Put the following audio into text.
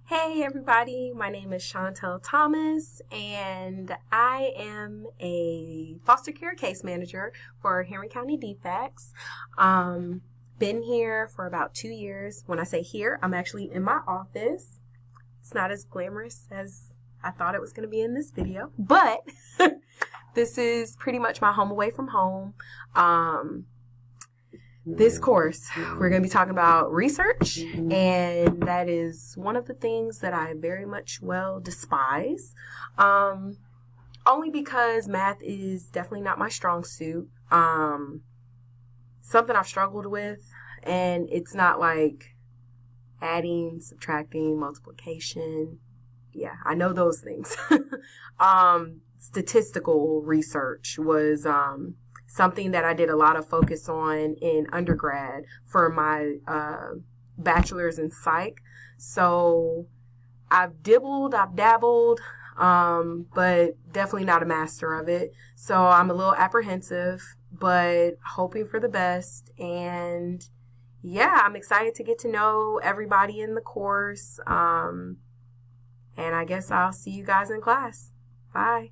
Hey everybody, my name is Chantel Thomas and I am a foster care case manager for Henry County DFACS. Been here for about 2 years. When I say here, I'm actually in my office. It's not as glamorous as I thought it was going to be in this video, but this is pretty much my home away from home. This course, we're going to be talking about research, and that is one of the things that I very much despise, only because math is definitely not my strong suit, something I've struggled with, and it's not like adding, subtracting, multiplication. Yeah, I know those things. Statistical research was something that I did a lot of focus on in undergrad for my bachelor's in psych. So I've dabbled, but definitely not a master of it. So I'm a little apprehensive, but hoping for the best. And yeah, I'm excited to get to know everybody in the course. And I guess I'll see you guys in class. Bye.